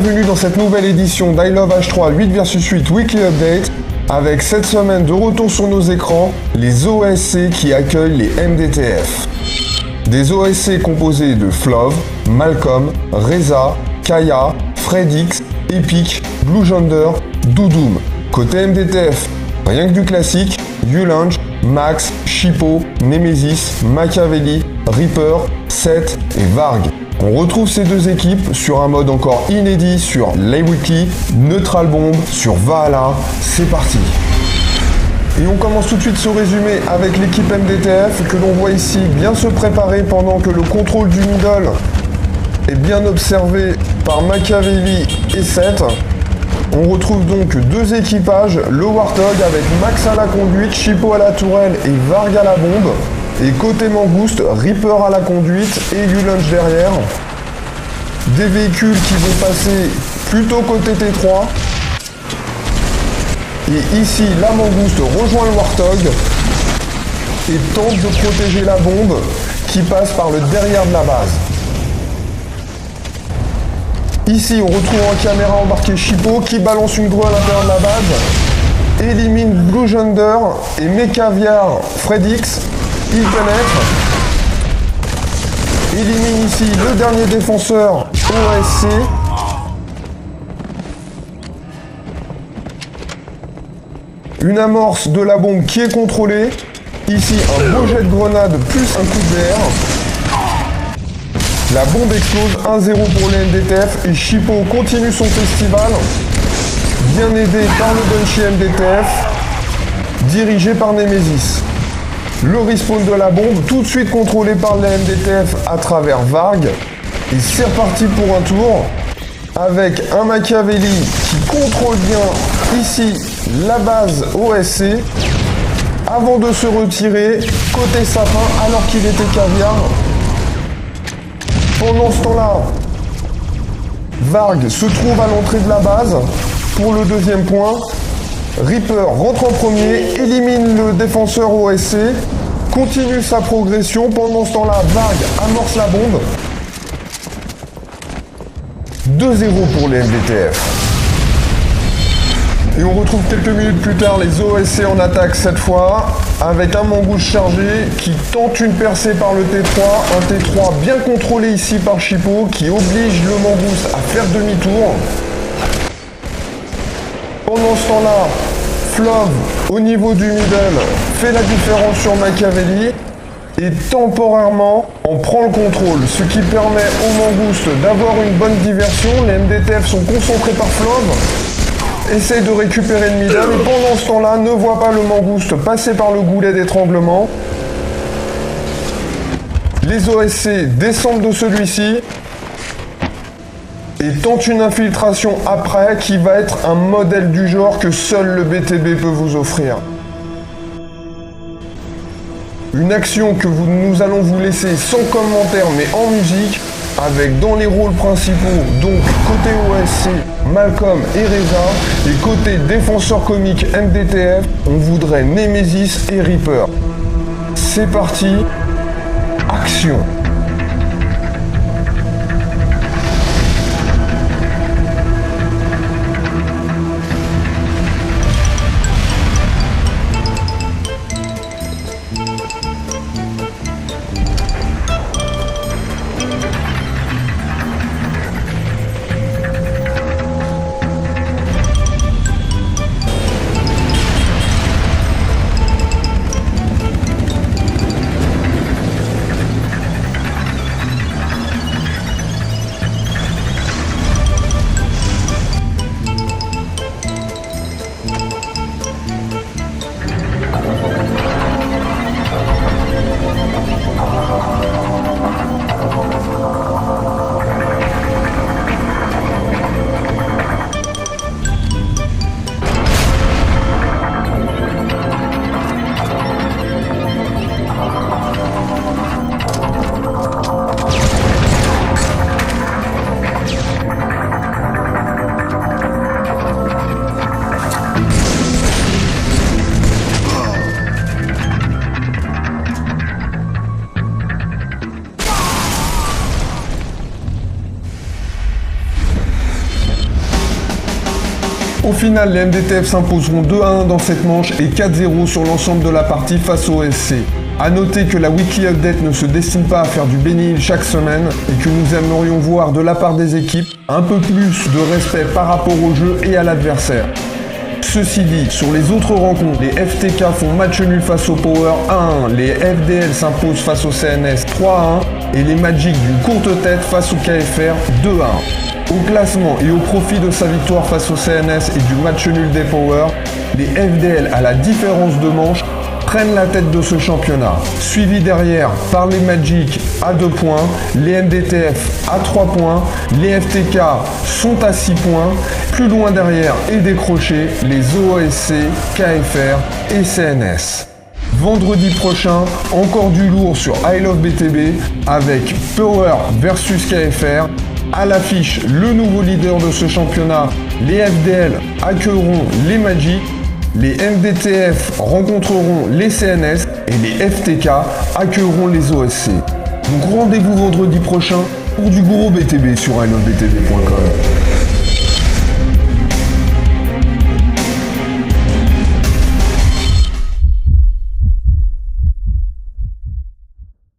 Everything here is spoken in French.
bienvenue dans cette nouvelle édition d'I Love H3 8 vs 8 Weekly Update, avec cette semaine de retour sur nos écrans, les OSC qui accueillent les MDTF. Des OSC composés de Flov, Malcolm, Reza, Kaya, Fredix, Epic, Blue Yonder, Doudoum. Côté MDTF, rien que du classique, Yulange, Max, Shippo, Nemesis, Machiavelli, Reaper, Seth et Varg. On retrouve ces deux équipes sur un mode encore inédit sur les Weekly, Neutral Bomb sur Valhalla. C'est parti. Et on commence tout de suite ce résumé avec l'équipe MDTF que l'on voit ici bien se préparer pendant que le contrôle du middle est bien observé par Machiavelli et Seth. On retrouve donc deux équipages, le Warthog avec Max à la conduite, Shippo à la tourelle et Varg à la bombe. Et côté Mangouste, Reaper à la conduite et Yulange derrière. Des véhicules qui vont passer plutôt côté T3. Et ici, la Mangouste rejoint le Warthog et tente de protéger la bombe qui passe par le derrière de la base. Ici, on retrouve en caméra embarqué Shippo qui balance une grue à l'intérieur de la base, élimine Blue Yonder et Mechaviar Fredix. Il pénètre, élimine ici le dernier défenseur OSC. Une amorce de la bombe qui est contrôlée. Ici, un beau jet de grenade plus un coup d'air. La bombe explose, 1-0 pour les MDTF et Shippo continue son festival, bien aidé par le Bunchy MDTF, dirigé par Nemesis. Le respawn de la bombe, tout de suite contrôlé par les MDTF à travers Varg. Et c'est reparti pour un tour, avec un Machiavelli qui contrôle bien ici la base OSC, avant de se retirer côté sapin alors qu'il était caviar. Pendant ce temps-là, Varg se trouve à l'entrée de la base pour le deuxième point. Reaper rentre en premier, élimine le défenseur OSC, continue sa progression. Pendant ce temps-là, Varg amorce la bombe. 2-0 pour les MDTF. Et on retrouve quelques minutes plus tard les OSC en attaque cette fois, avec un Mangouste chargé qui tente une percée par le T3, un T3 bien contrôlé ici par Shippo qui oblige le Mangouste à faire demi-tour. Pendant ce temps-là, Flov, au niveau du middle, fait la différence sur Machiavelli et temporairement on prend le contrôle, ce qui permet au Mangouste d'avoir une bonne diversion. Les MDTF sont concentrés par Flov, essaye de récupérer le middle et pendant ce temps-là ne voit pas le Mangouste passer par le goulet d'étranglement. Les OSC descendent de celui-ci et tentent une infiltration après qui va être un modèle du genre que seul le BTB peut vous offrir. Une action que nous allons vous laisser sans commentaire mais en musique, avec dans les rôles principaux, donc côté OSC, Malcolm et Reza, et côté défenseur comique MDTF, on voudrait Nemesis et Reaper. C'est parti, action! Au final, les MDTF s'imposeront 2-1 dans cette manche et 4-0 sur l'ensemble de la partie face au SC. A noter que la Weekly Update ne se destine pas à faire du Benny Hill chaque semaine et que nous aimerions voir de la part des équipes un peu plus de respect par rapport au jeu et à l'adversaire. Ceci dit, sur les autres rencontres, les FTK font match nul face au Power 1-1, les FDL s'imposent face au CNS 3-1 et les Magic d'une courte tête face au KFR 2-1. Au classement et au profit de sa victoire face au CNS et du match nul des Power, les FDL à la différence de manche prennent la tête de ce championnat, suivi derrière par les Magic à 2 points, les MDTF à 3 points, les FTK sont à 6 points, plus loin derrière et décrochés les OSC, KFR et CNS. Vendredi prochain, encore du lourd sur I Love BTB avec Power versus KFR. À l'affiche, le nouveau leader de ce championnat, les FDL accueilleront les Magic. Les MDTF rencontreront les CNS et les FTK accueilleront les OSC. Donc rendez-vous vendredi prochain pour du gros BTB sur ilovebtb.com.